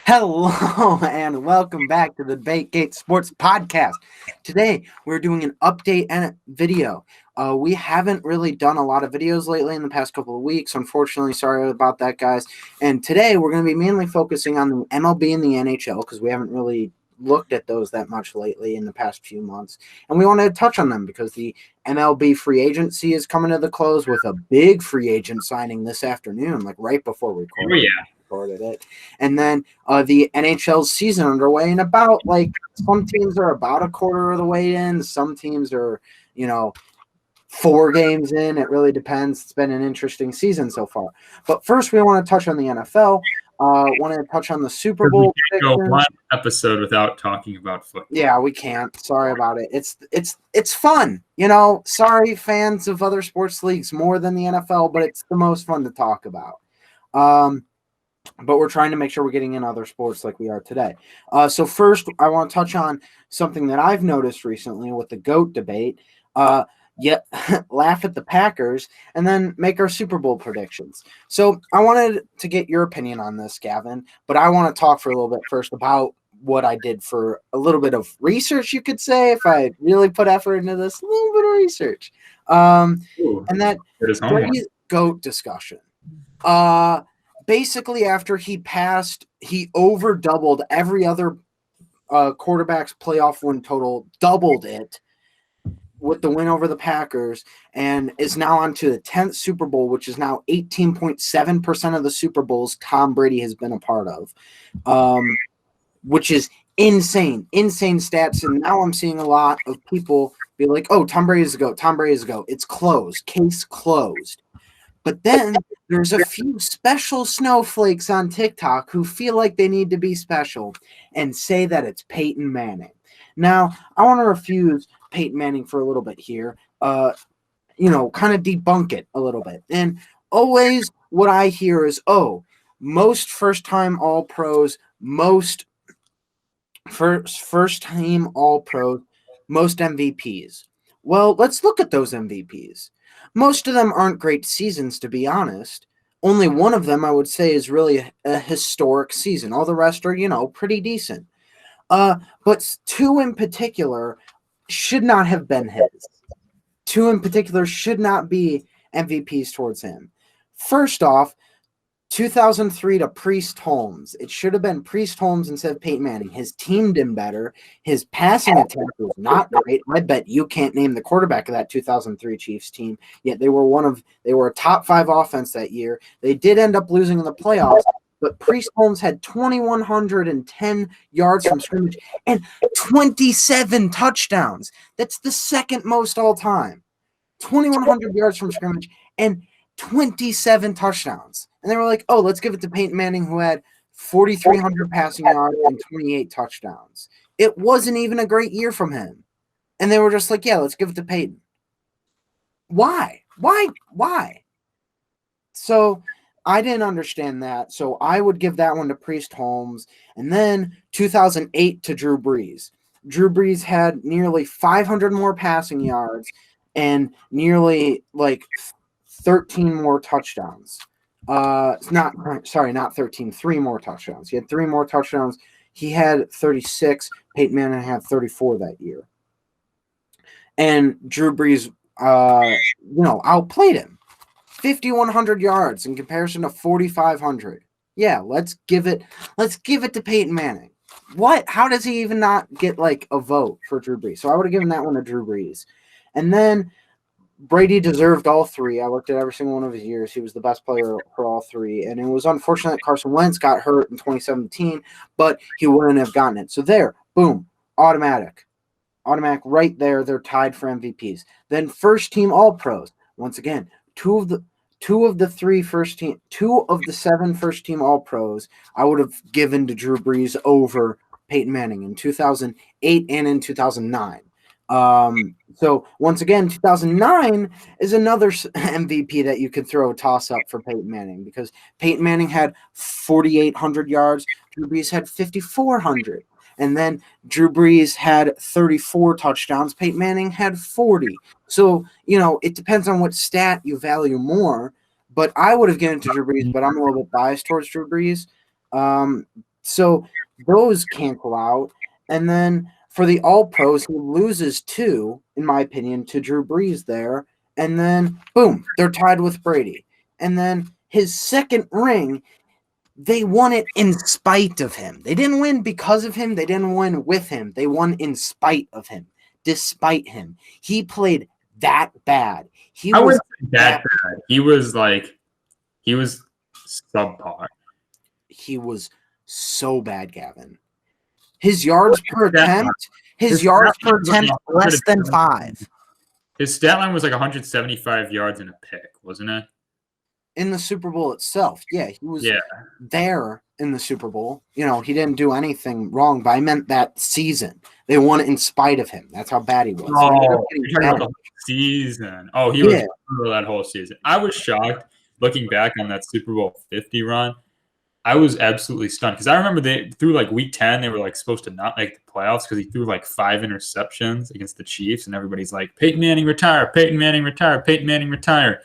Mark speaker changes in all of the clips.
Speaker 1: Hello and welcome back to the Debate Gate Sports Podcast. Today we're doing an update and a video. We haven't really done a lot of videos lately in the past couple of weeks. Unfortunately, sorry about that, guys. And today we're going to be mainly focusing on the MLB and the NHL because we haven't really looked at those that much lately in the past few months. And we wanted to touch on them because the MLB free agency is coming to the close with a big free agent signing this afternoon, like right before we
Speaker 2: Oh yeah.
Speaker 1: recorded it. And then the NHL season underway, and about like some teams are about a quarter of the way in, some teams are, 4 games in. It really depends. It's been an interesting season so far. But first, we want to touch on the NFL. Want to touch on the Super
Speaker 2: Because we
Speaker 1: Bowl
Speaker 2: can't go
Speaker 1: predictions.
Speaker 2: one episode without talking about football.
Speaker 1: Yeah, we can't. Sorry about it. It's fun. Sorry, fans of other sports leagues more than the NFL, but it's the most fun to talk about. But we're trying to make sure we're getting in other sports like we are today. So first, I want to touch on something that I've noticed recently with the GOAT debate. Laugh at the Packers and then make our Super Bowl predictions. So I wanted to get your opinion on this, Gavin, but I want to talk for a little bit first about what I did for a little bit of research, you could say, if I really put effort into this, a little bit of research. And that Brady's GOAT discussion. Basically, after he passed, he over doubled every other quarterback's playoff win total, doubled it with the win over the Packers, and is now on to the 10th Super Bowl, which is now 18.7% of the Super Bowls Tom Brady has been a part of, which is insane stats. And now I'm seeing a lot of people be like, oh, Tom Brady is a GOAT, Tom Brady is a GOAT. It's closed, case closed. But then there's a few special snowflakes on TikTok who feel like they need to be special and say that it's Peyton Manning. Now, I want to refuse Peyton Manning for a little bit here, kind of debunk it a little bit. And always what I hear is, most first-time All-Pros, most first-team All-Pros, most MVPs. Well, let's look at those MVPs. Most of them aren't great seasons, to be honest. Only one of them, I would say, is really a historic season. All the rest are, pretty decent. But two in particular should not have been his. Two in particular should not be MVPs towards him. First off, 2003 to Priest Holmes. It should have been Priest Holmes instead of Peyton Manning. His team did better. His passing attack was not great. I bet you can't name the quarterback of that 2003 Chiefs team. Yet they were a top 5 offense that year. They did end up losing in the playoffs, but Priest Holmes had 2,110 yards from scrimmage and 27 touchdowns. That's the second most all time. 2,100 yards from scrimmage and 27 touchdowns. And they were like, oh, let's give it to Peyton Manning, who had 4,300 passing yards and 28 touchdowns. It wasn't even a great year from him. And they were just like, yeah, let's give it to Peyton. Why? So I didn't understand that. So I would give that one to Priest Holmes. And then 2008 to Drew Brees. Drew Brees had nearly 500 more passing yards and nearly 13 more touchdowns. Not 13, 3 more touchdowns. He had 3 more touchdowns. He had 36. Peyton Manning had 34 that year. And Drew Brees, outplayed him. 5,100 yards in comparison to 4,500. Yeah, let's give it to Peyton Manning. What? How does he even not get a vote for Drew Brees? So I would have given that one to Drew Brees. And then Brady deserved all 3. I looked at every single one of his years. He was the best player for all 3. And it was unfortunate that Carson Wentz got hurt in 2017, but he wouldn't have gotten it. So there, boom, automatic right there. They're tied for MVPs. Then first team All-Pros. Once again, two of the 7 first team All-Pros I would have given to Drew Brees over Peyton Manning in 2008 and in 2009. So once again, 2009 is another MVP that you could throw a toss up for Peyton Manning, because Peyton Manning had 4,800 yards. Drew Brees had 5,400. And then Drew Brees had 34 touchdowns. Peyton Manning had 40. So, it depends on what stat you value more. But I would have given it to Drew Brees, but I'm a little bit biased towards Drew Brees. So those cancel out. And then for the All Pros, he loses 2, in my opinion, to Drew Brees there. And then, boom, they're tied with Brady. And then his second ring, they won it in spite of him. They didn't win because of him. They didn't win with him. They won in spite of him, despite him. He played that bad.
Speaker 2: I wouldn't say that bad. He was subpar.
Speaker 1: He was so bad, Gavin. His yards per attempt, less than 5.
Speaker 2: His stat line was like 175 yards and a pick, wasn't it?
Speaker 1: In the Super Bowl itself. Yeah, he was there in the Super Bowl. You know, he didn't do anything wrong, but I meant that season. They won it in spite of him. That's how bad he was.
Speaker 2: Oh, you're talking about the season. Oh, he was brutal that whole season. I was shocked looking back on that Super Bowl 50 run. I was absolutely stunned because I remember they through like week 10, they were like supposed to not make the playoffs because he threw like 5 interceptions against the Chiefs, and everybody's like, Peyton Manning retire, Peyton Manning retire, Peyton Manning retire.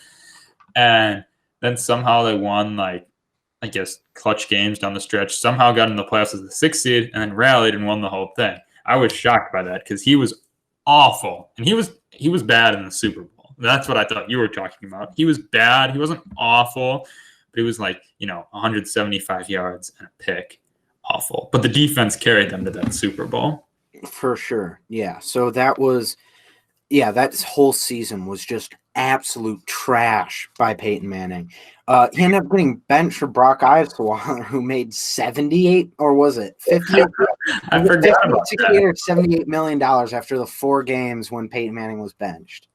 Speaker 2: And then somehow they won, like, I guess, clutch games down the stretch, somehow got in the playoffs as the 6th seed, and then rallied and won the whole thing. I was shocked by that because he was awful, and he was bad in the Super Bowl. That's what I thought you were talking about. He was bad. He wasn't awful, but he was like, 175 yards and a pick. Awful. But the defense carried them to that Super Bowl.
Speaker 1: For sure. Yeah. So that whole season was just absolute trash by Peyton Manning. He ended up getting benched for Brock Osweiler, who made 78, or was it 50?
Speaker 2: I forgot about
Speaker 1: 68 or $78 million after the 4 games when Peyton Manning was benched.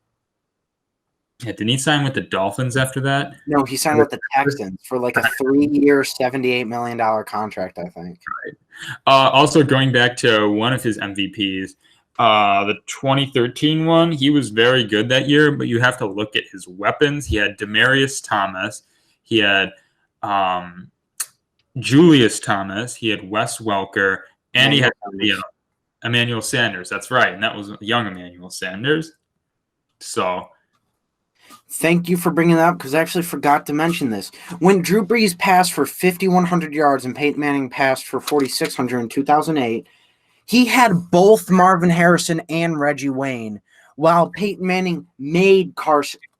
Speaker 2: Yeah, didn't he sign with the Dolphins after that?
Speaker 1: No, he signed with the Texans for like a 3-year, $78 million contract, I think.
Speaker 2: Right. Also, going back to one of his MVPs, the 2013 one, he was very good that year, but you have to look at his weapons. He had Demaryius Thomas. He had Julius Thomas. He had Wes Welker. And he had Emmanuel Sanders. That's right. And that was young Emmanuel Sanders. So
Speaker 1: thank you for bringing that up because I actually forgot to mention this. When Drew Brees passed for 5,100 yards and Peyton Manning passed for 4,600 in 2008, he had both Marvin Harrison and Reggie Wayne, while Peyton Manning made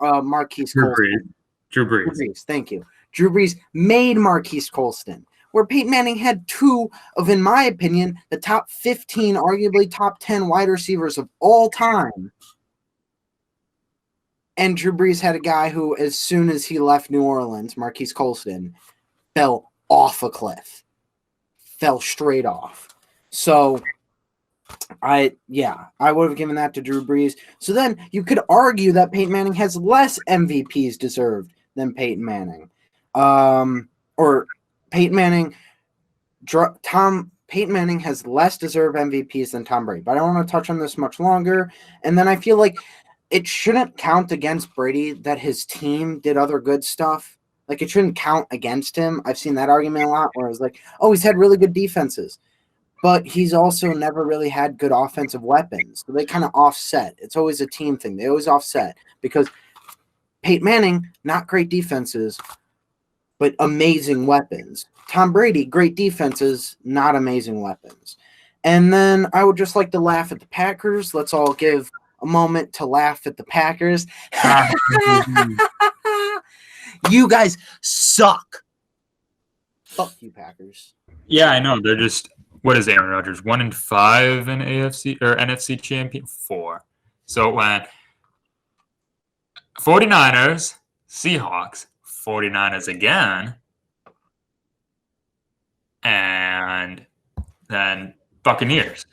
Speaker 1: Marquise Colston.
Speaker 2: Drew Brees.
Speaker 1: Thank you. Drew Brees made Marquise Colston, where Peyton Manning had 2 of, in my opinion, the top 15, arguably top 10 wide receivers of all time. And Drew Brees had a guy who, as soon as he left New Orleans, Marquise Colston, fell off a cliff. Fell straight off. So, I would have given that to Drew Brees. So then you could argue that Peyton Manning has less MVPs deserved than Peyton Manning. Or Peyton Manning, Peyton Manning has less deserved MVPs than Tom Brady. But I don't want to touch on this much longer. And then I feel like it shouldn't count against Brady that his team did other good stuff. Like, it shouldn't count against him. I've seen that argument a lot where it's like, oh, he's had really good defenses. But he's also never really had good offensive weapons. So they kind of offset. It's always a team thing. They always offset because Peyton Manning, not great defenses, but amazing weapons. Tom Brady, great defenses, not amazing weapons. And then I would just like to laugh at the Packers. Let's all give a moment to laugh at the Packers. You guys suck. Fuck you, Packers.
Speaker 2: Yeah, I know. They're just, what is Aaron Rodgers? 1-5 in AFC or NFC champion? 4. So it went 49ers, Seahawks, 49ers again, and then Buccaneers.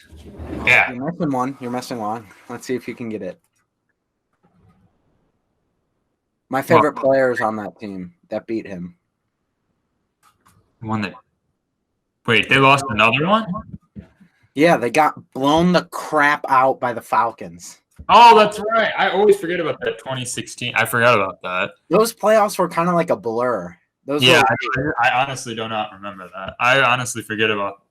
Speaker 2: Yeah.
Speaker 1: You're missing one. Let's see if you can get it. My favorite player is on that team that beat him.
Speaker 2: One that. Wait, they lost another one?
Speaker 1: Yeah, they got blown the crap out by the Falcons.
Speaker 2: Oh, that's right. I always forget about that 2016. I forgot about that.
Speaker 1: Those playoffs were kind of like a blur.
Speaker 2: I honestly do not remember that. I honestly forget about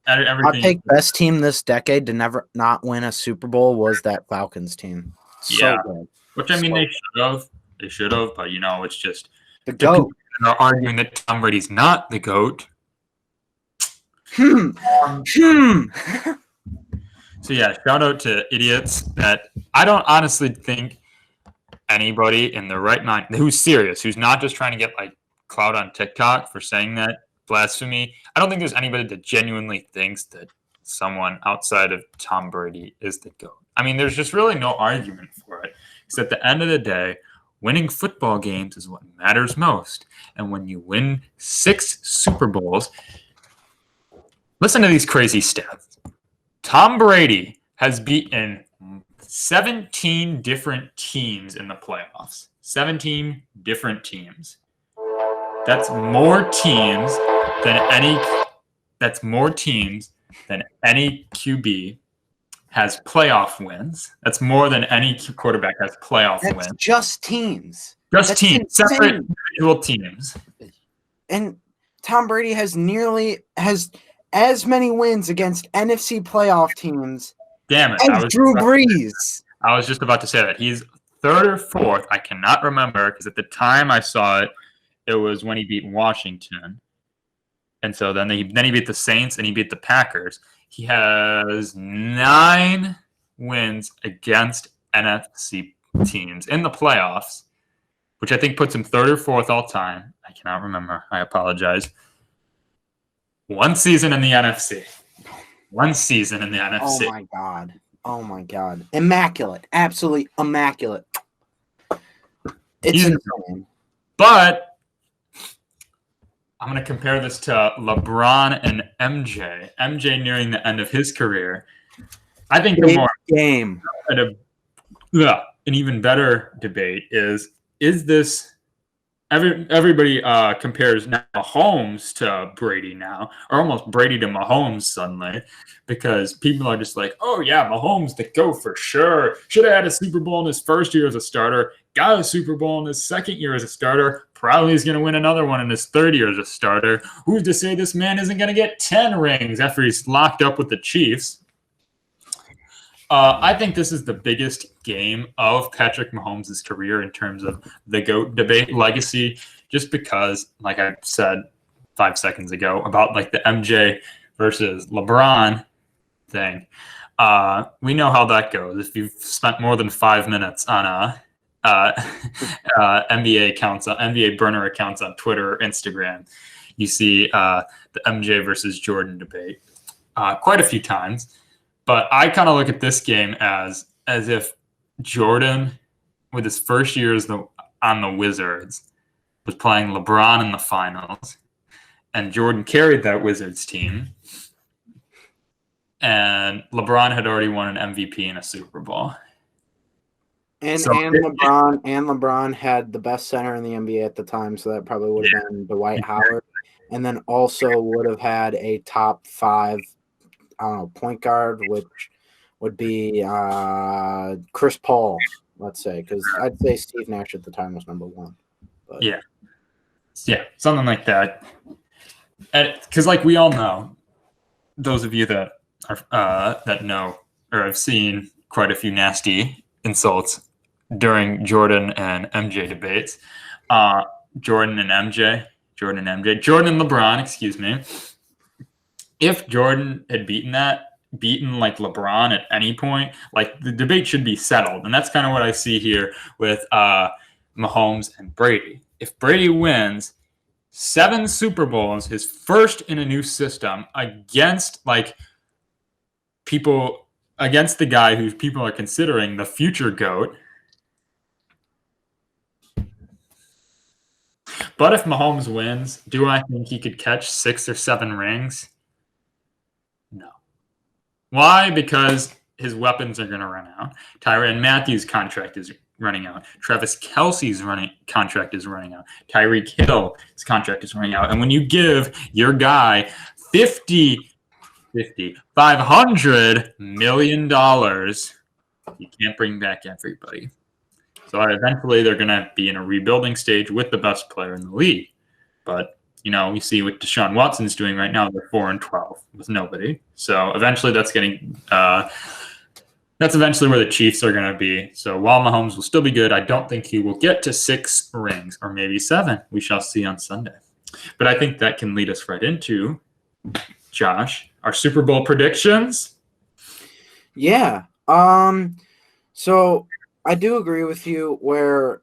Speaker 2: everything.
Speaker 1: I'll take best team this decade to never not win a Super Bowl was that Falcons team. So good.
Speaker 2: Which, I mean, they should have. They should have, but, it's just
Speaker 1: the GOAT.
Speaker 2: People are arguing that Tom Brady's not the GOAT. Um, So yeah, shout out to idiots that I don't honestly think anybody in their right mind who's serious, who's not just trying to get like clout on TikTok for saying that blasphemy. I don't think there's anybody that genuinely thinks that someone outside of Tom Brady is the GOAT. I mean, there's just really no argument for it. Because at the end of the day, winning football games is what matters most. And when you win 6 Super Bowls, listen to these crazy stats. Tom Brady has beaten 17 different teams in the playoffs. 17 different teams. That's more teams than any. That's more teams than any QB has playoff wins. That's more than any quarterback has playoff wins.
Speaker 1: Just teams.
Speaker 2: Just teams. Insane. Separate individual teams.
Speaker 1: And Tom Brady has as many wins against NFC playoff teams.
Speaker 2: Damn it!
Speaker 1: As Drew Brees.
Speaker 2: I was just about to say that he's 3rd or 4th. I cannot remember because at the time I saw it, it was when he beat Washington, and so then he beat the Saints and he beat the Packers. He has 9 wins against NFC teams in the playoffs, which I think puts him 3rd or 4th all time. I cannot remember. I apologize. 1 season in the NFC. 1 season in the NFC.
Speaker 1: Oh my God. Immaculate. Absolutely immaculate. It's insane.
Speaker 2: But I'm going to compare this to LeBron and MJ. MJ nearing the end of his career. I think the more
Speaker 1: game.
Speaker 2: An even better debate is this. Everybody compares now Mahomes to Brady now, or almost Brady to Mahomes suddenly, because people are just like, oh yeah, Mahomes the GOAT for sure. Should have had a Super Bowl in his first year as a starter. Got a Super Bowl in his second year as a starter. Probably is going to win another one in his 3rd year as a starter. Who's to say this man isn't going to get 10 rings after he's locked up with the Chiefs? I think this is the biggest game of Patrick Mahomes' career in terms of the GOAT debate legacy, just because, like I said 5 seconds ago, about like the MJ versus LeBron thing. We know how that goes. If you've spent more than 5 minutes on NBA accounts, NBA burner accounts on Twitter or Instagram, you see the MJ versus Jordan debate quite a few times. But I kind of look at this game as if Jordan, with his first year on the Wizards, was playing LeBron in the finals, and Jordan carried that Wizards team, and LeBron had already won an MVP and a Super Bowl.
Speaker 1: And LeBron had the best center in the NBA at the time, so that probably would have been Dwight Howard, and then also would have had a top 5. I don't know, point guard, which would be Chris Paul, let's say, because I'd say Steve Nash at the time was number 1. But.
Speaker 2: Yeah, something like that. Because, like we all know, those of you that are that know or have seen quite a few nasty insults during Jordan and MJ debates. Jordan and LeBron, excuse me. If Jordan had beaten like LeBron at any point, like the debate should be settled. And that's kind of what I see here with Mahomes and Brady. If Brady wins 7 Super Bowls, his first in a new system, against the guy who people are considering the future GOAT. But if Mahomes wins, do I think he could catch 6 or 7 rings? No. Why? Because his weapons are going to run out. Tyrann Mathieu's contract is running out. Travis Kelce's contract is running out. Tyreek Hill's contract is running out. And when you give your guy $500 million, you can't bring back everybody. So eventually they're going to be in a rebuilding stage with the best player in the league. But we see what Deshaun Watson's doing right now. They're 4-12 with nobody. So eventually that's eventually where the Chiefs are going to be. So while Mahomes will still be good, I don't think he will get to 6 rings or maybe 7. We shall see on Sunday. But I think that can lead us right into Josh, our Super Bowl predictions.
Speaker 1: Yeah. So I do agree with you where,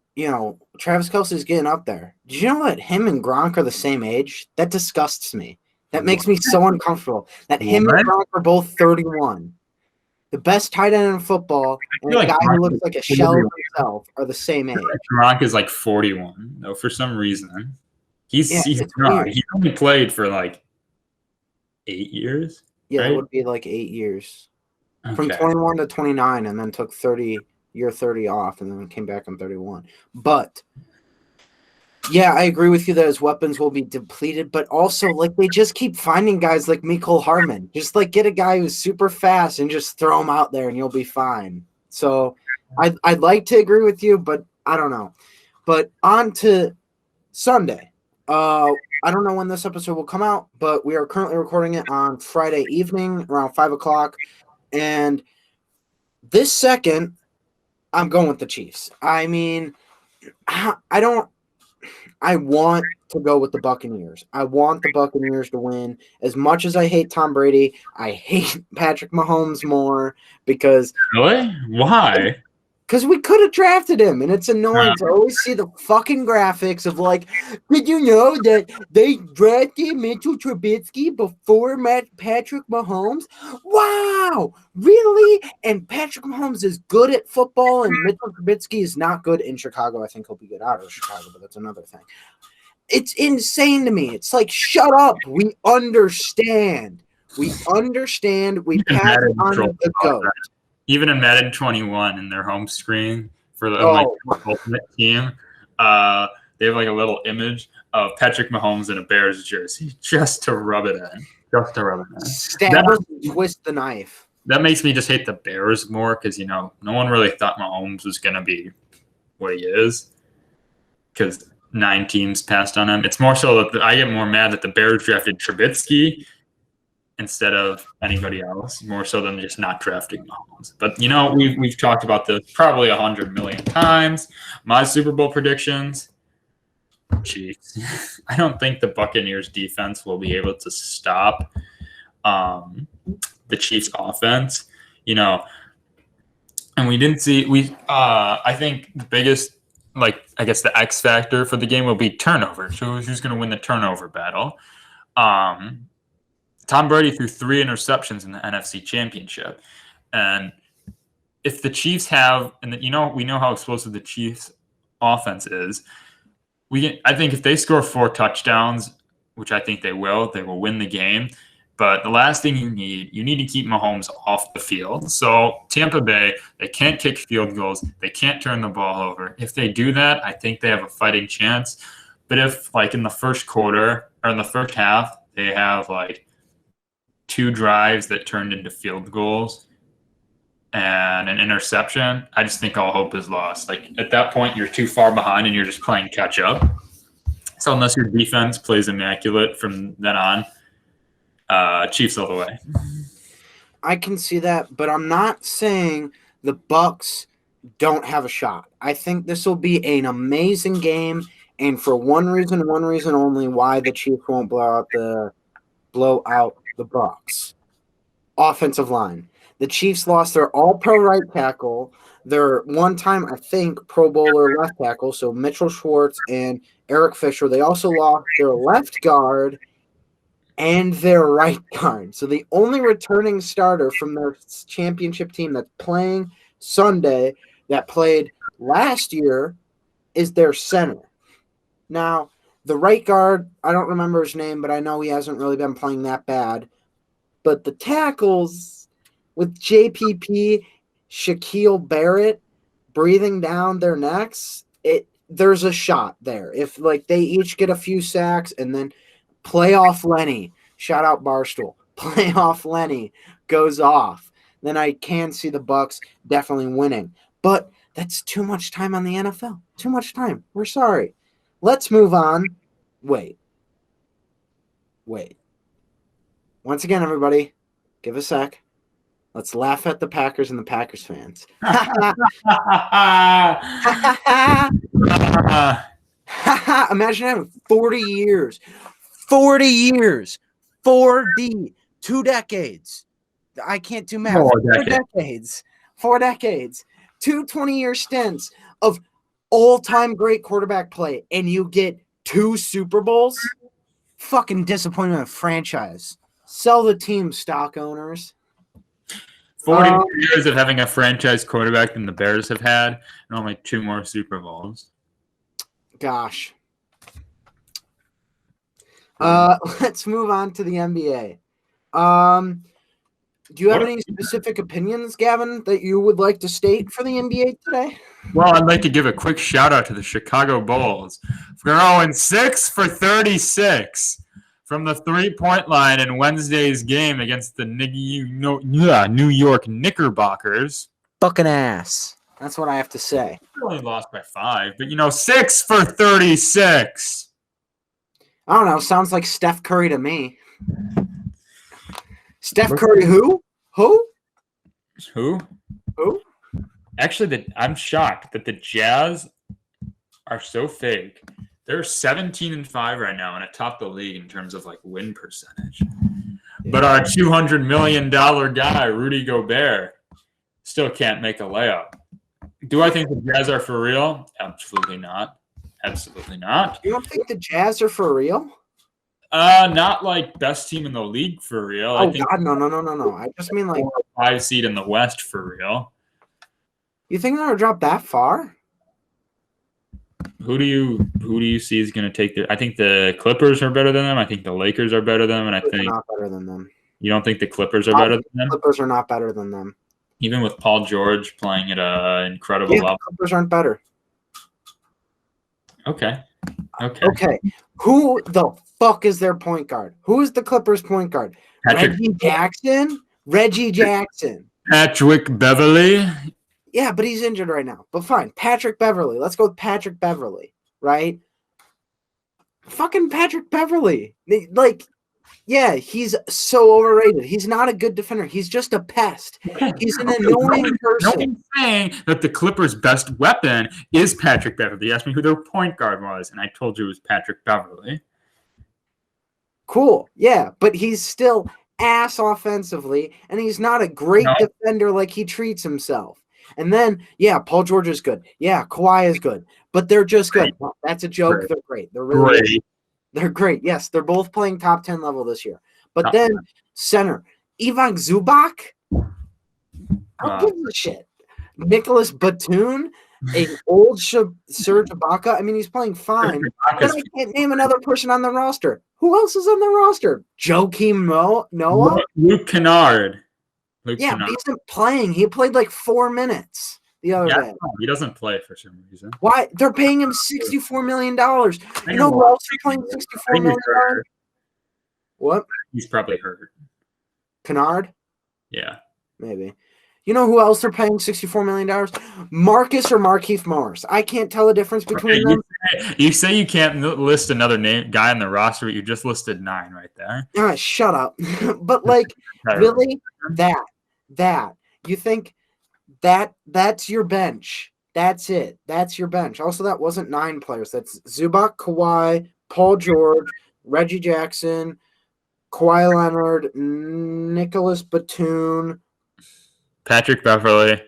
Speaker 1: Travis Kelce's getting up there. Did you know that him and Gronk are the same age? That disgusts me. That makes me so uncomfortable. That him and Gronk are both 31. The best tight end in football and a guy who looks like a shell of himself are the same age.
Speaker 2: Gronk is like 41, though, for some reason. He's not. He only played for like 8 years.
Speaker 1: Yeah,
Speaker 2: right?
Speaker 1: It would be like 8 years. Okay. From 21 to 29, and then took 30 off, and then came back on 31. But yeah, I agree with you that his weapons will be depleted, but also like they just keep finding guys like Mecole Hardman. Just like get a guy who's super fast and just throw him out there, and you'll be fine. So I'd like to agree with you, but I don't know. But on to Sunday. I don't know when this episode will come out, but we are currently recording it on Friday evening around 5 o'clock. And this second, I'm going with the Chiefs. I mean, I want to go with the Buccaneers. I want the Buccaneers to win. As much as I hate Tom Brady, I hate Patrick Mahomes more because –
Speaker 2: Really? Why?
Speaker 1: Because we could have drafted him, and it's annoying to always see the fucking graphics of like, did you know that they drafted Mitchell Trubisky before Patrick Mahomes? Wow, really? And Patrick Mahomes is good at football, and Mitchell Trubisky is not good in Chicago. I think he'll be good out of Chicago, but that's another thing. It's insane to me. It's like, shut up. We understand. We pass on the GOAT.
Speaker 2: Even in Madden 21 in their home screen for the ultimate team, they have like a little image of Patrick Mahomes in a Bears jersey just to rub it in.
Speaker 1: Stab twist the knife.
Speaker 2: That makes me just hate the Bears more because, no one really thought Mahomes was going to be what he is because 9 teams passed on him. It's more so that I get more mad that the Bears drafted Trubisky instead of anybody else, more so than just not drafting Mahomes. But, we've talked about this probably 100 million times. My Super Bowl predictions, Chiefs. I don't think the Buccaneers defense will be able to stop the Chiefs offense, and we didn't see, I think the biggest, the X factor for the game will be turnover. So who's going to win the turnover battle? Tom Brady threw 3 interceptions in the NFC Championship. And if the Chiefs have, and we know how explosive the Chiefs offense is, I think if they score 4 touchdowns, which I think they will win the game. But the last thing you need to keep Mahomes off the field. So Tampa Bay, they can't kick field goals. They can't turn the ball over. If they do that, I think they have a fighting chance. But if in the first quarter or in the first half, they have 2 drives that turned into field goals and an interception, I just think all hope is lost. At that point, you're too far behind and you're just playing catch up. So unless your defense plays immaculate from then on, Chiefs all the way.
Speaker 1: I can see that, but I'm not saying the Bucs don't have a shot. I think this will be an amazing game, and for one reason only, why the Chiefs won't blow out the Bucs. Offensive line. The Chiefs lost their all-pro right tackle, their one-time, I think, Pro Bowler left tackle, so Mitchell Schwartz and Eric Fisher. They also lost their left guard and their right guard. So the only returning starter from their championship team that's playing Sunday that played last year is their center. Now, the right guard, I don't remember his name, but I know he hasn't really been playing that bad. But the tackles with JPP, Shaquille Barrett breathing down their necks, there's a shot there. If they each get a few sacks and then playoff Lenny, shout out Barstool, playoff Lenny goes off, then I can see the Bucs definitely winning. But that's too much time on the NFL. Too much time. We're sorry. Let's move on. Wait. Once again, everybody, give a sec. Let's laugh at the Packers and the Packers fans. Imagine having 40 years. 40 years. 4D. 2 decades. I can't do math.
Speaker 2: 4
Speaker 1: decades. 4 decades. 2 20-year stints of all-time great quarterback play, and you get 2 Super Bowls? Fucking disappointment of franchise. Sell the team, stock owners.
Speaker 2: 40 years of having a franchise quarterback than the Bears have had, and only 2 more Super Bowls.
Speaker 1: Gosh. Let's move on to the NBA. Do you have any specific opinions, Gavin, that you would like to state for the NBA today?
Speaker 2: Well, I'd like to give a quick shout out to the Chicago Bulls for going 6 for 36 from the 3-point line in Wednesday's game against the New York Knickerbockers.
Speaker 1: Fucking ass. That's what I have to say.
Speaker 2: They only lost by 5, but 6 for 36.
Speaker 1: I don't know. Sounds like Steph Curry to me. Steph Curry who? Who?
Speaker 2: Actually, I'm shocked that the Jazz are so fake. They're 17-5 right now and atop the league in terms of win percentage. Yeah. But our $200 million guy, Rudy Gobert, still can't make a layup. Do I think the Jazz are for real? Absolutely not. Absolutely not.
Speaker 1: You don't think the Jazz are for real?
Speaker 2: Not best team in the league for real.
Speaker 1: Oh, God, no. I just mean
Speaker 2: 4 or 5 seed in the West for real.
Speaker 1: You think they're gonna drop that far?
Speaker 2: Who do you see is gonna take I think the Clippers are better than them. I think the Lakers are better than them, and I think
Speaker 1: not better than them.
Speaker 2: You don't think the Clippers are better than them?
Speaker 1: Clippers are not better than them.
Speaker 2: Even with Paul George playing at an incredible level.
Speaker 1: The Clippers aren't better.
Speaker 2: Okay.
Speaker 1: Who the fuck is their point guard? Who is the Clippers point guard? Reggie Jackson?
Speaker 2: Patrick Beverly?
Speaker 1: Yeah, but he's injured right now. But fine. Patrick Beverly. Let's go with Patrick Beverly, right? Fucking Patrick Beverly. Yeah, he's so overrated. He's not a good defender. He's just a pest. He's an annoying person.
Speaker 2: No one's saying that the Clippers' best weapon is Patrick Beverly. You asked me who their point guard was, and I told you it was Patrick Beverly.
Speaker 1: Cool. Yeah, but he's still ass offensively, and he's not a great defender like he treats himself. And then, Paul George is good. Yeah, Kawhi is good. But they're just good. Well, that's a joke. Great. They're great. They're really great. They're great. Yes, they're both playing top 10 level this year. But then center, Ivan Zubac, I don't give a shit. Nicholas Batum, an old Serge Ibaka. I mean, he's playing fine. But I can't name another person on the roster. Who else is on the roster? Joakim Noah?
Speaker 2: Luke Kennard.
Speaker 1: But he isn't playing. He played 4 minutes the other day.
Speaker 2: He doesn't play for some reason.
Speaker 1: Why? They're paying him $64 million. You know who else is playing $64 million? What?
Speaker 2: He's probably hurt.
Speaker 1: Kennard?
Speaker 2: Yeah.
Speaker 1: Maybe. You know who else they're paying $64 million? Marcus or Markieff Morris. I can't tell the difference between them.
Speaker 2: You say you can't list another guy on the roster, but you just listed 9 right there.
Speaker 1: All right, shut up. But really, that you think that's your bench? That's it. That's your bench. Also, that wasn't 9 players. That's Zubac, Kawhi, Paul George, Reggie Jackson, Kawhi Leonard, Nicholas Batum,
Speaker 2: Patrick Beverly.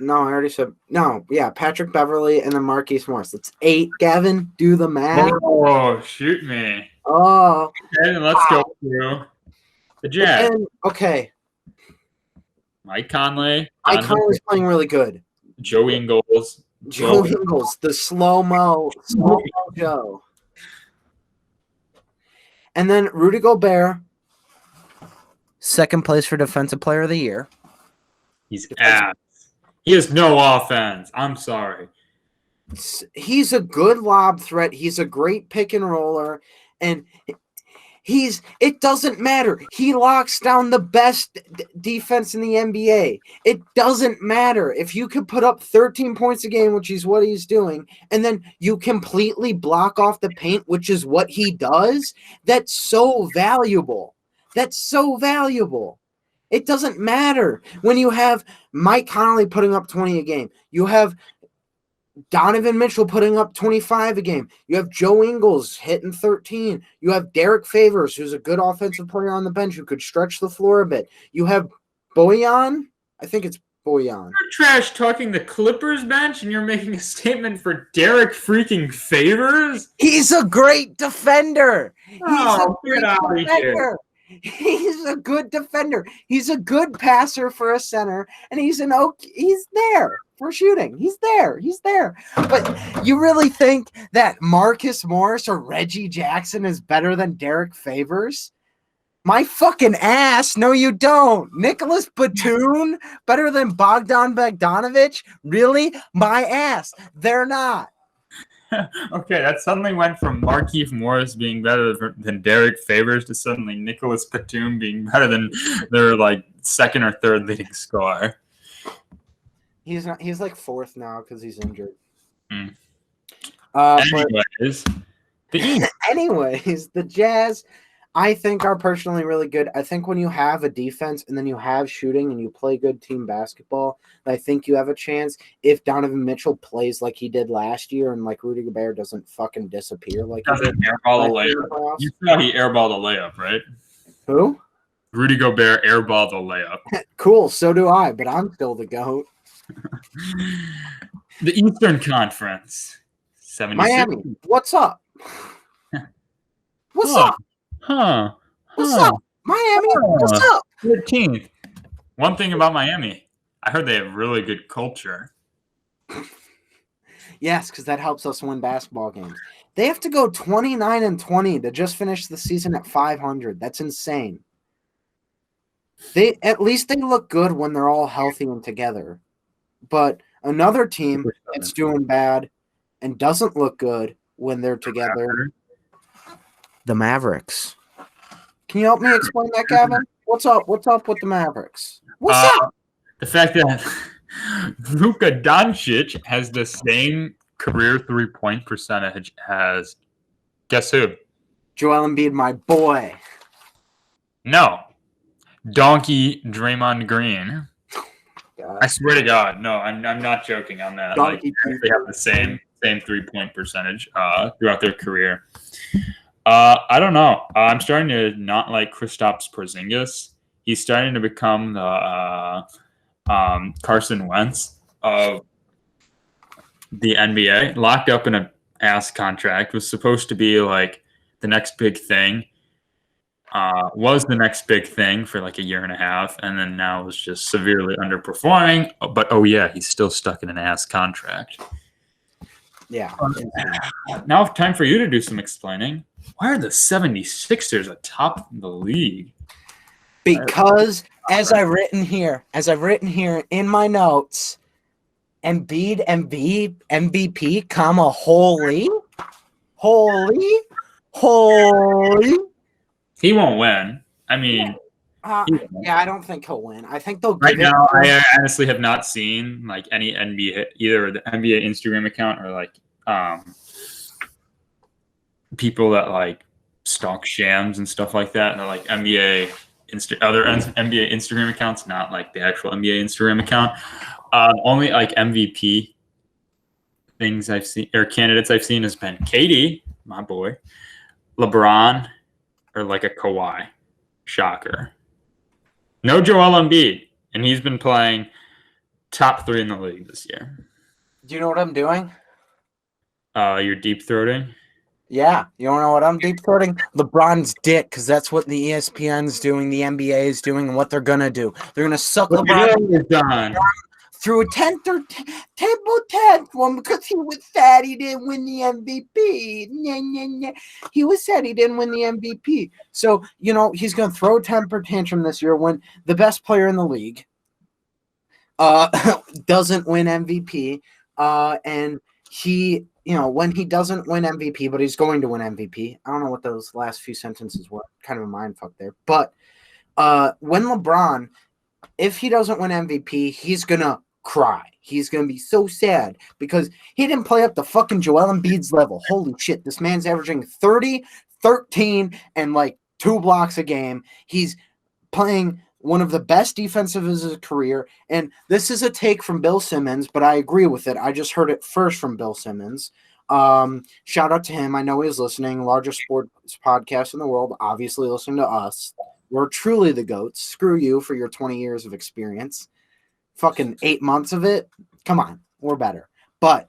Speaker 1: No, I already said no. Yeah, Patrick Beverly and then Marquise Morris. That's 8. Gavin, do the math.
Speaker 2: Oh, shoot me.
Speaker 1: Oh.
Speaker 2: Okay, then let's go through the Jazz.
Speaker 1: Okay.
Speaker 2: Mike Conley.
Speaker 1: Mike Conley's playing really good.
Speaker 2: Joe Ingles.
Speaker 1: The slow-mo Joe. And then Rudy Gobert, second place for Defensive Player of the Year.
Speaker 2: He's ass. He has no offense. I'm sorry.
Speaker 1: He's a good lob threat. He's a great pick and roller. And it doesn't matter. He locks down the best defense in the NBA. It doesn't matter. If you could put up 13 points a game, which is what he's doing, and then you completely block off the paint, which is what he does, that's so valuable. It doesn't matter when you have Mike Conley putting up 20 a game. You have Donovan Mitchell putting up 25 a game. You have Joe Ingles hitting 13. You have Derek Favors, who's a good offensive player on the bench who could stretch the floor a bit. You have Bojan. I think it's Bojan.
Speaker 2: You're trash talking the Clippers bench, and you're making a statement for Derek freaking Favors?
Speaker 1: He's a great defender.
Speaker 2: Get out of here.
Speaker 1: He's a good defender. He's a good passer for a center, and he's there for shooting. He's there. But you really think that Marcus Morris or Reggie Jackson is better than Derek Favors? My fucking ass. No, you don't. Nicholas Batum better than Bogdan Bogdanovic? Really? My ass. They're not.
Speaker 2: Okay, that suddenly went from Markieff Morris being better than Derek Favors to suddenly Nicholas Batum being better than their like second or third leading scorer.
Speaker 1: He's not. He's like fourth now because he's injured.
Speaker 2: Anyways,
Speaker 1: the Jazz, I think, are personally really good. I think when you have a defense and then you have shooting and you play good team basketball, I think you have a chance if Donovan Mitchell plays like he did last year and like Rudy Gobert doesn't fucking disappear like he did.
Speaker 2: Airball a layup. You saw he airballed a layup, right?
Speaker 1: Who?
Speaker 2: Rudy Gobert airballed a layup.
Speaker 1: Cool, so do I, but I'm still the GOAT.
Speaker 2: The Eastern Conference. 76.
Speaker 1: Miami, what's up? What's up? What's up? Miami, what's up?
Speaker 2: 13th. One thing about Miami, I heard they have really good culture.
Speaker 1: Yes, because that helps us win basketball games. They have to go 29-20 to just finish the season at 500. That's insane. At least they look good when they're all healthy and together. But another team that's doing bad and doesn't look good when they're together, the Mavericks. Can you help me explain that, Gavin? What's up? What's up with the Mavericks? What's up?
Speaker 2: The fact that Luka Doncic has the same career 3-point percentage as, guess who?
Speaker 1: Joel Embiid, my boy.
Speaker 2: No. Donkey Draymond Green. God. I swear to God. No, I'm not joking on that. Donkey they have the same 3-point percentage throughout their career. I don't know. I'm starting to not like Kristaps Porzingis. He's starting to become the Carson Wentz of the NBA. Locked up in an ass contract. Was supposed to be like the next big thing. Was the next big thing for like a year and a half, and then now is just severely underperforming. But oh yeah, he's still stuck in an ass contract.
Speaker 1: Yeah.
Speaker 2: Now time for you to do some explaining. Why are the 76ers atop the league?
Speaker 1: Because as I've written here in my notes, Embiid, MVP, comma, holy.
Speaker 2: He won't win. I mean,
Speaker 1: I don't think he'll win. I think they'll
Speaker 2: right now. I honestly have not seen like any NBA, either the NBA Instagram account or like people that like stalk shams and stuff like that. And they're like NBA other NBA Instagram accounts, not like the actual NBA Instagram account. Only like MVP things I've seen or candidates I've seen has been KD, my boy, LeBron, or like a Kawhi. Shocker. No Joel Embiid, and he's been playing top 3 in the league this year.
Speaker 1: Do you know what I'm doing?
Speaker 2: You're deep throating.
Speaker 1: Yeah, you don't know what I'm deep throating? LeBron's dick, because that's what the ESPN's doing, the NBA is doing, and what they're gonna do. They're gonna suck LeBron through a 10th one because he was sad he didn't win the MVP. He was sad he didn't win the MVP. So, he's gonna throw a temper tantrum this year when the best player in the league doesn't win MVP. And he, when he doesn't win MVP, but he's going to win MVP. I don't know what those last few sentences were. Kind of a mind fuck there. But when LeBron, if he doesn't win MVP, he's going to cry. He's going to be so sad because he didn't play up to fucking Joel Embiid's level. Holy shit. This man's averaging 30, 13, and like 2 blocks a game. He's playing one of the best defensive of his career. And this is a take from Bill Simmons, but I agree with it. I just heard it first from Bill Simmons. Shout out to him. I know he's listening. Largest sports podcast in the world. Obviously, listening to us. We're truly the GOATs. Screw you for your 20 years of experience. Fucking 8 months of it. Come on, we're better. But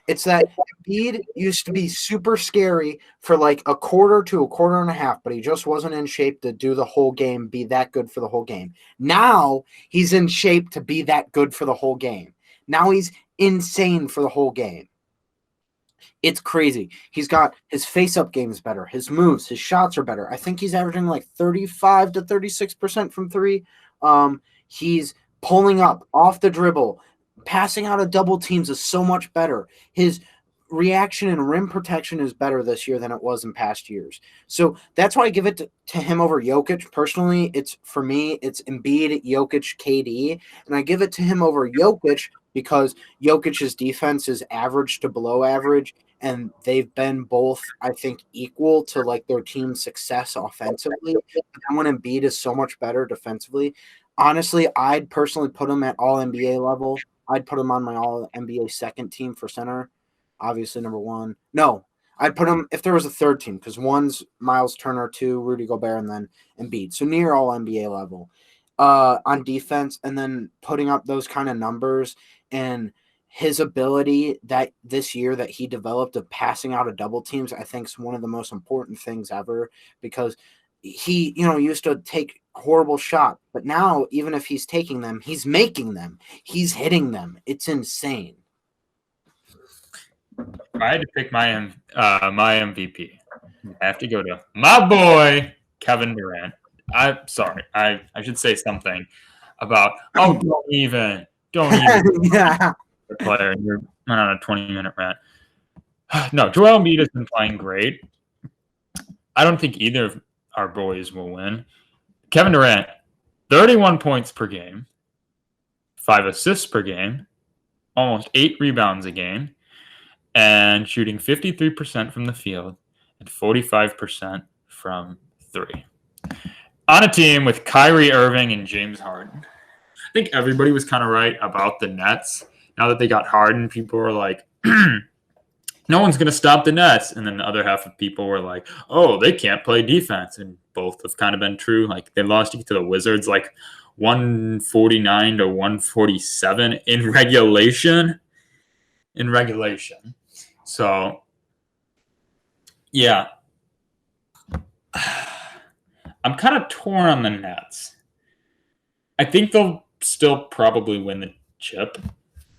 Speaker 1: it's that Embiid used to be super scary for like a quarter to a quarter and a half, but he just wasn't in shape to do the whole game, be that good for the whole game. Now he's in shape to be that good for the whole game. Now he's insane for the whole game. It's crazy. He's got his face-up game is better. His moves, his shots are better. I think he's averaging like 35 to 36% from three. He's pulling up off the dribble. Passing out of double teams is so much better. His reaction and rim protection is better this year than it was in past years. So that's why I give it to him over Jokic. Personally, for me, it's Embiid, Jokic, KD. And I give it to him over Jokic because Jokic's defense is average to below average. And they've been both, I think, equal to like their team's success offensively. And when Embiid is so much better defensively, honestly, I'd personally put him at all NBA level. I'd put him on my all NBA second team for center. Obviously, number one. No, I'd put him if there was a third team because one's Miles Turner, two Rudy Gobert, and then Embiid. So near all NBA level on defense, and then putting up those kind of numbers and his ability that this year that he developed of passing out of double teams, I think is one of the most important things ever because he, used to take horrible shot, but now even if he's taking them, he's making them, he's hitting them. It's insane.
Speaker 2: If I had to pick my MVP, I have to go to my boy Kevin Durant. I'm sorry, I should say something about don't even
Speaker 1: yeah.
Speaker 2: the player. You're on a 20-minute rant. No, Joel Embiid has been playing great. I don't think either of our boys will win. Kevin Durant, 31 points per game, 5 assists per game, almost 8 rebounds a game, and shooting 53% from the field and 45% from three. On a team with Kyrie Irving and James Harden. I think everybody was kind of right about the Nets. Now that they got Harden, people were like, no one's going to stop the Nets. And then the other half of people were like, oh, they can't play defense. And both have kind of been true. Like they lost to the Wizards like 149 to 147 in regulation. So, yeah. I'm kind of torn on the Nets. I think they'll still probably win the chip,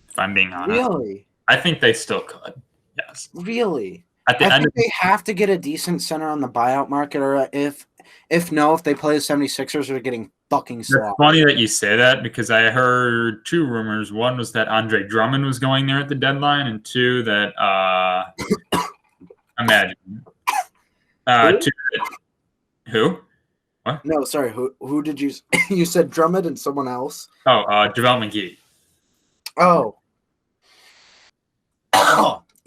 Speaker 2: if I'm being honest.
Speaker 1: Really?
Speaker 2: I think they still could. Yes.
Speaker 1: Really? I think they have to get a decent center on the buyout market, or if they play the 76ers, they're getting fucking slaughtered.
Speaker 2: It's funny that you say that because I heard 2 rumors. One was that Andre Drummond was going there at the deadline, and 2 that imagine. 2 who? What?
Speaker 1: No, sorry. Who did you? You said Drummond and someone else.
Speaker 2: Oh, JaVale McGee.
Speaker 1: Oh.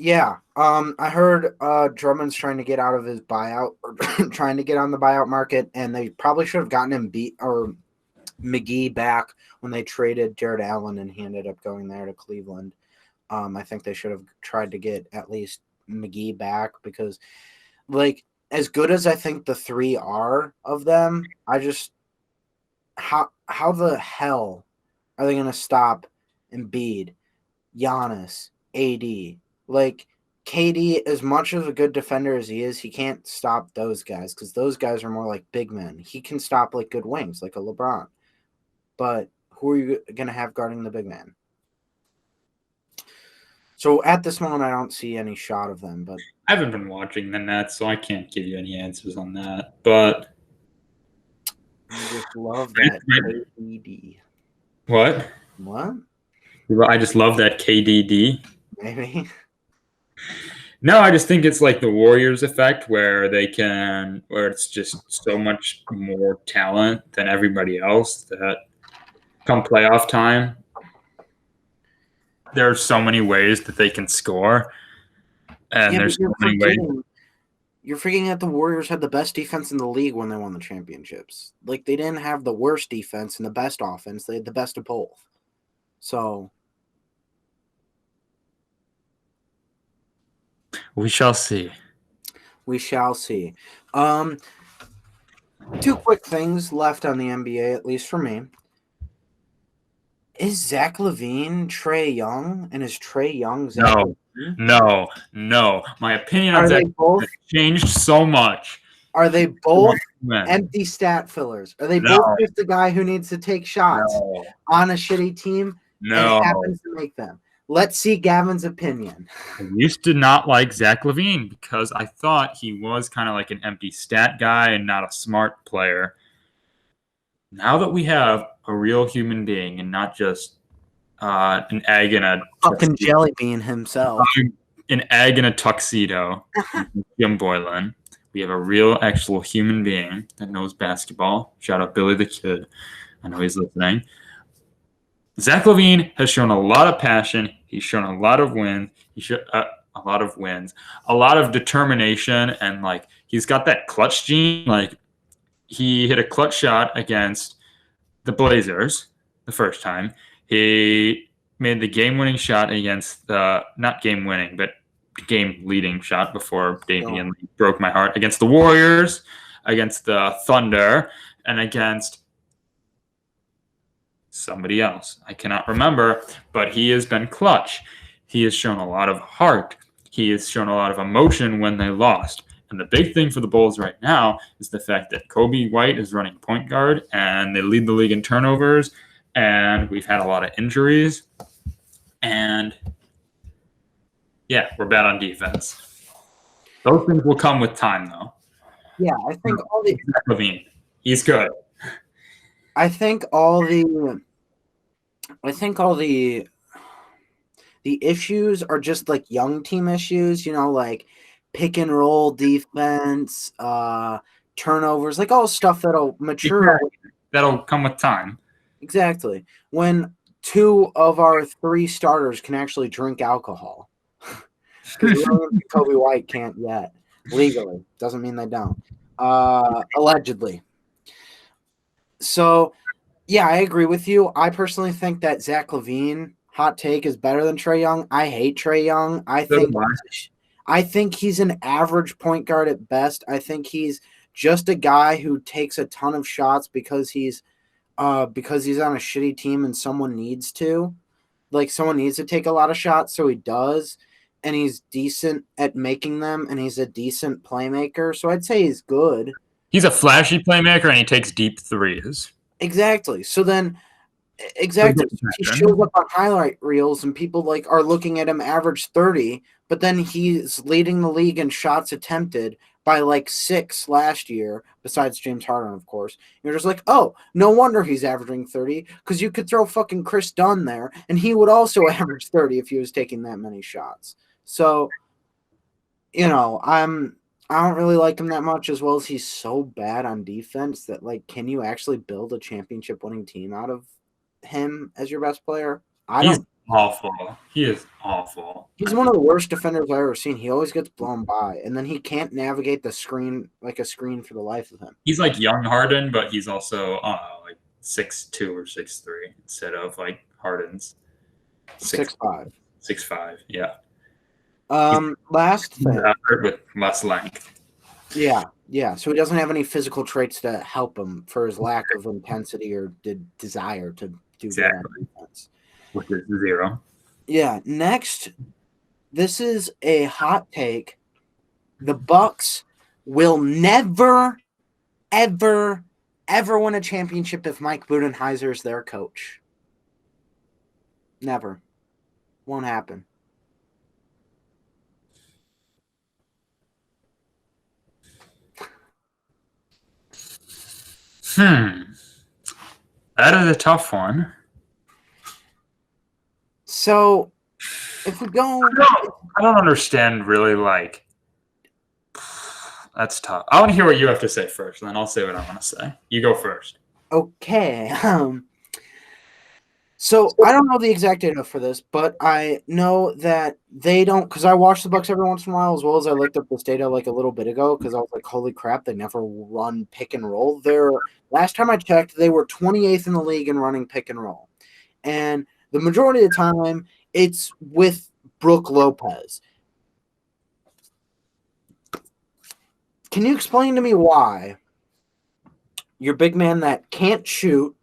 Speaker 1: Yeah. I heard Drummond's trying to get out of his buyout or trying to get on the buyout market, and they probably should have gotten him McGee back when they traded Jared Allen, and he ended up going there to Cleveland. I think they should have tried to get at least McGee back because, like, as good as I think the 3 are of them, I just how the hell are they going to stop Embiid, Giannis, AD? Like, KD, as much of a good defender as he is, he can't stop those guys because those guys are more like big men. He can stop like good wings, like a LeBron. But who are you going to have guarding the big man? So at this moment, I don't see any shot of them. But
Speaker 2: I haven't been watching the Nets, so I can't give you any answers on that. But
Speaker 1: I just love that KDD.
Speaker 2: What? I just love that KDD.
Speaker 1: Maybe.
Speaker 2: No, I just think it's like the Warriors effect where it's just so much more talent than everybody else that come playoff time, there are so many ways that they can score. And there's so many ways.
Speaker 1: You're forgetting that the Warriors had the best defense in the league when they won the championships. Like, they didn't have the worst defense and the best offense. They had the best of both. So
Speaker 2: we shall see.
Speaker 1: We shall see. Two quick things left on the NBA, at least for me. Is Zach LaVine Trae Young, and is Trae Young Zach LaVine?
Speaker 2: No. My opinion on
Speaker 1: Are
Speaker 2: Zach
Speaker 1: they both?
Speaker 2: has changed so much.
Speaker 1: Are they both
Speaker 2: Man.
Speaker 1: empty stat fillers? Are they both just the guy who needs to take shots on a shitty team and happens to make them? Let's see Gavin's opinion.
Speaker 2: I used to not like Zach LaVine because I thought he was kind of like an empty stat guy and not a smart player. Now that we have a real human being and not just an egg in a
Speaker 1: fucking jelly bean himself,
Speaker 2: an egg in a tuxedo, Jim Boylan, we have a real, actual human being that knows basketball. Shout out Billy the Kid. I know he's listening. Zach LaVine has shown a lot of passion. He's shown a lot of wins. A lot of determination, and like he's got that clutch gene. Like he hit a clutch shot against the Blazers the first time. He made the game-winning shot against not game-winning, but game-leading shot before Damian broke my heart against the Warriors, against the Thunder, and against somebody else. I cannot remember, but he has been clutch. He has shown a lot of heart. He has shown a lot of emotion when they lost. And the big thing for the Bulls right now is the fact that Kobe White is running point guard, and they lead the league in turnovers, and we've had a lot of injuries. And, yeah, we're bad on defense. Those things will come with time, though.
Speaker 1: Yeah, I think all the
Speaker 2: Zach LaVine, he's good.
Speaker 1: I think all the issues are just like young team issues, like pick and roll defense, turnovers, like all stuff that'll mature.
Speaker 2: Exactly. That'll come with time.
Speaker 1: Exactly. When 2 of our 3 starters can actually drink alcohol. Because Kobe White can't yet. Legally. Doesn't mean they don't. Allegedly. So, yeah, I agree with you. I personally think that Zach LaVine, hot take, is better than Trae Young. I hate Trae Young. I think he's an average point guard at best. I think he's just a guy who takes a ton of shots because he's on a shitty team and someone needs to. Like, someone needs to take a lot of shots, so he does. And he's decent at making them, and he's a decent playmaker. So I'd say he's good.
Speaker 2: He's a flashy playmaker, and he takes deep threes.
Speaker 1: Exactly. So then, he shows up on highlight reels, and people are looking at him average 30, but then he's leading the league in shots attempted by 6 last year, besides James Harden, of course. You're just like, oh, no wonder he's averaging 30, because you could throw fucking Chris Dunn there, and he would also average 30 if he was taking that many shots. So, I don't really like him that much, as well as he's so bad on defense that, can you actually build a championship-winning team out of him as your best player?
Speaker 2: He's awful. He is awful.
Speaker 1: He's one of the worst defenders I've ever seen. He always gets blown by, and then he can't navigate the screen like a screen for the life of him.
Speaker 2: He's like young Harden, but he's also 6'2" or 6'3" instead of Harden's
Speaker 1: 6'5".
Speaker 2: 6'5", yeah.
Speaker 1: Last thing,
Speaker 2: with less length.
Speaker 1: Yeah. So he doesn't have any physical traits to help him for his lack of intensity or desire to do that defense.
Speaker 2: Which is 0.
Speaker 1: Yeah. Next, this is a hot take. The Bucks will never, ever, ever win a championship if Mike Budenholzer is their coach. Never. Won't happen.
Speaker 2: That is a tough one.
Speaker 1: So, if we go...
Speaker 2: I don't understand really, that's tough. I want to hear what you have to say first, and then I'll say what I want to say. You go first.
Speaker 1: Okay. So I don't know the exact data for this, but I know that they don't, because I watch the Bucks every once in a while, as well as I looked up this data like a little bit ago, because I was like, holy crap, they never run pick and roll. Last time I checked, they were 28th in the league in running pick and roll, and the majority of the time it's with Brook Lopez. Can you explain to me why your big man that can't shoot,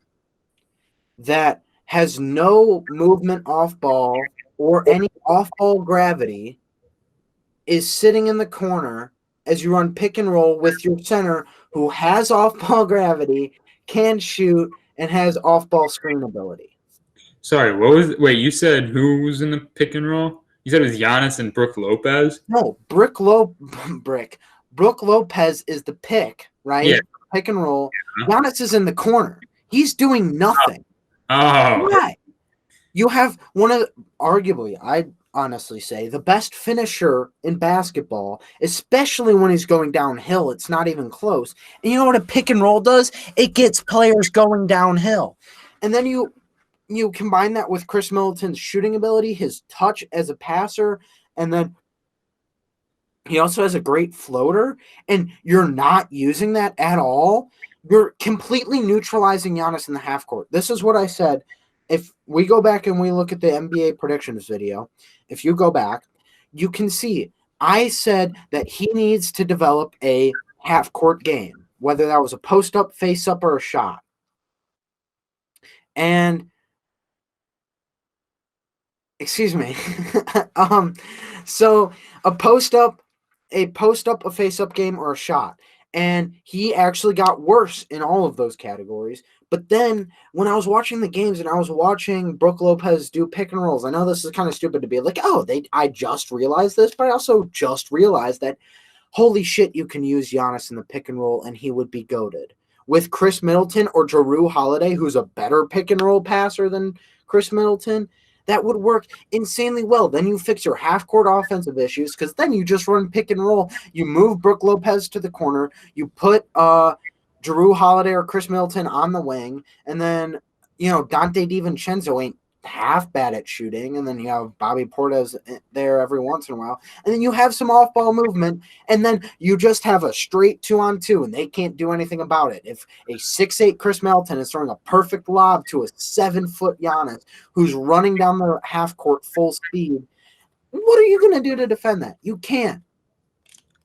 Speaker 1: that has no movement off ball or any off ball gravity, is sitting in the corner as you run pick and roll with your center who has off ball gravity, can shoot, and has off ball screen ability?
Speaker 2: Sorry, wait, you said who was in the pick and roll? You said it was Giannis and Brook Lopez?
Speaker 1: No, Brook Lopez is the pick,
Speaker 2: Yeah.
Speaker 1: right? Pick and roll. Giannis is in the corner. He's doing nothing.
Speaker 2: Oh.
Speaker 1: Why? You have one of, arguably, I'd honestly say, the best finisher in basketball, especially when he's going downhill. It's not even close. And you know what a pick and roll does? It gets players going downhill. And then you combine that with Chris Middleton's shooting ability, his touch as a passer, and then he also has a great floater, and you're not using that at all. You're completely neutralizing Giannis in the half court. This is what I said. If we go back and we look at the NBA predictions video, if you go back, you can see I said that he needs to develop a half court game, whether that was a post up, face up, or a shot. And excuse me. So a post up, a face up game, or a shot. And he actually got worse in all of those categories. But then when I was watching the games and I was watching Brook Lopez do pick and rolls, I know this is kind of stupid to be like, oh, I just realized this, but I also just realized that holy shit, you can use Giannis in the pick and roll and he would be goated. With Chris Middleton or Jrue Holiday, who's a better pick and roll passer than Chris Middleton, that would work insanely well. Then you fix your half-court offensive issues because then you just run pick and roll. You move Brook Lopez to the corner. You put Jrue Holiday or Chris Middleton on the wing. And then, Dante DiVincenzo ain't half bad at shooting. And then you have Bobby Portis there every once in a while. And then you have some off-ball movement. And then you just have a straight 2-on-2, and they can't do anything about it. If a 6'8" Chris Middleton is throwing a perfect lob to a 7-foot Giannis who's running down the half court full speed, what are you going to do to defend that? You can't.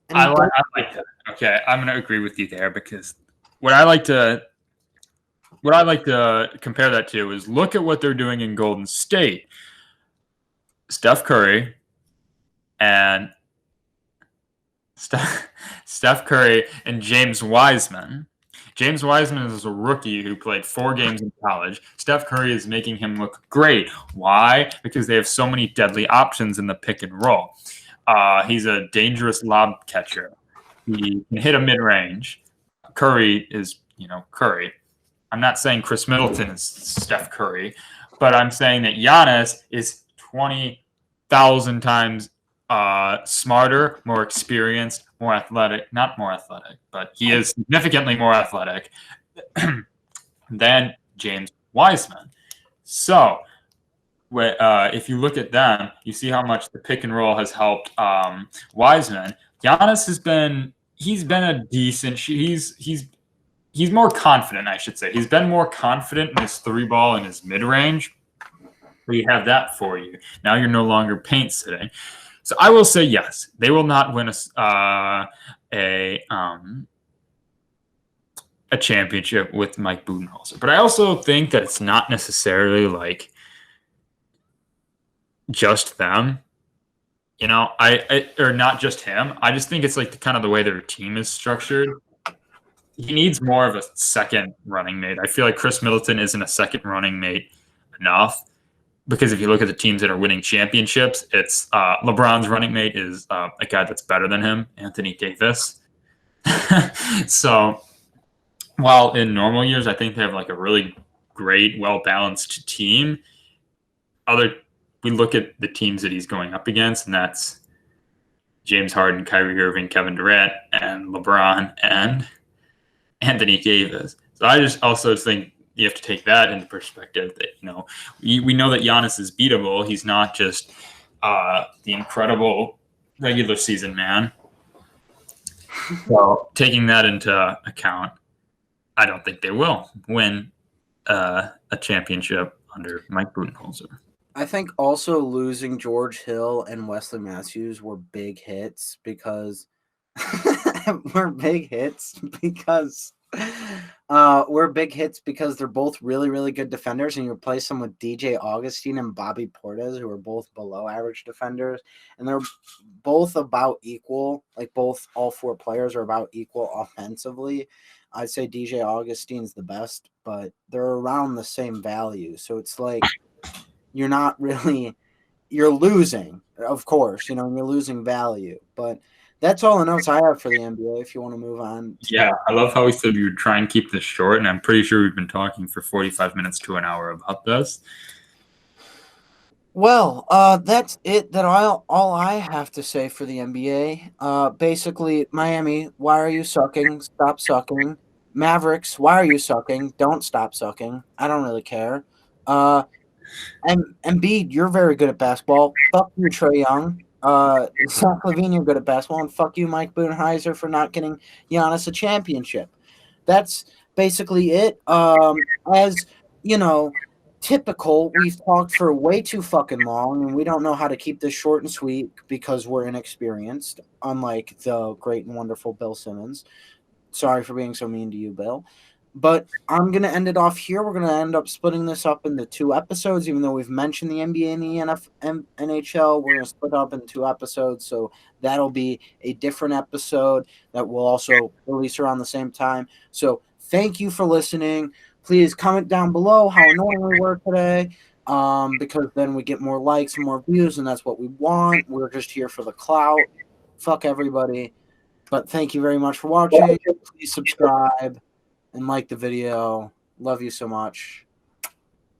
Speaker 2: I like that. Okay, I'm going to agree with you there because what I like to compare that to is look at what they're doing in Golden State. Steph Curry and James Wiseman. James Wiseman is a rookie who played 4 games in college. Steph Curry is making him look great. Why? Because they have so many deadly options in the pick and roll. He's a dangerous lob catcher. He can hit a mid-range. Curry is, Curry. I'm not saying Chris Middleton is Steph Curry, but I'm saying that Giannis is 20,000 times smarter, more experienced, more athletic. Not more athletic, but he is significantly more athletic than James Wiseman. So if you look at them, you see how much the pick and roll has helped Wiseman. Giannis he's been a decent. He's more confident, I should say. He's been more confident in his 3-ball and his mid-range. So you have that for you. Now you're no longer paint sitting. So I will say yes, they will not win a championship with Mike Budenholzer. But I also think that it's not necessarily like just them. Or not just him. I just think it's like kind of the way their team is structured. He needs more of a second running mate. I feel like Chris Middleton isn't a second running mate enough because if you look at the teams that are winning championships, it's LeBron's running mate is a guy that's better than him, Anthony Davis. So while in normal years, I think they have like a really great, well-balanced team. We look at the teams that he's going up against, and that's James Harden, Kyrie Irving, Kevin Durant, and LeBron, and Anthony Davis. So I just also think you have to take that into perspective. That we know that Giannis is beatable. He's not just the incredible regular season man. So taking that into account, I don't think they will win a championship under Mike Budenholzer.
Speaker 1: I think also losing George Hill and Wesley Matthews were big hits because we're big hits because they're both really, really good defenders, and you replace them with DJ Augustine and Bobby Portis, who are both below average defenders, and they're both about equal. Like all four players are about equal offensively. I'd say DJ Augustine's the best, but they're around the same value. So it's like you're losing, of course, you're losing value, but that's all the notes I have for the NBA. If you want to move on.
Speaker 2: Yeah, I love how we said we would try and keep this short, and I'm pretty sure we've been talking for 45 minutes to an hour about this.
Speaker 1: Well, that's it. All I have to say for the NBA. Basically, Miami, why are you sucking? Stop sucking. Mavericks, why are you sucking? Don't stop sucking. I don't really care. And Embiid, you're very good at basketball. Fuck you, Trae Young. Zach LaVine, you're good at basketball, and fuck you, Mike Budenholzer, for not getting Giannis a championship. That's basically it. As you know, typical, we've talked for way too fucking long, and we don't know how to keep this short and sweet because we're inexperienced, unlike the great and wonderful Bill Simmons. Sorry for being so mean to you, Bill. But I'm going to end it off here. We're going to end up splitting this up into 2 episodes, even though we've mentioned the NBA and the NHL. We're going to split up into 2 episodes, so that'll be a different episode that we'll also release around the same time. So thank you for listening. Please comment down below how annoying we were today, because then we get more likes and more views, and that's what we want. We're just here for the clout. Fuck everybody. But thank you very much for watching. Please subscribe and like the video. Love you so much.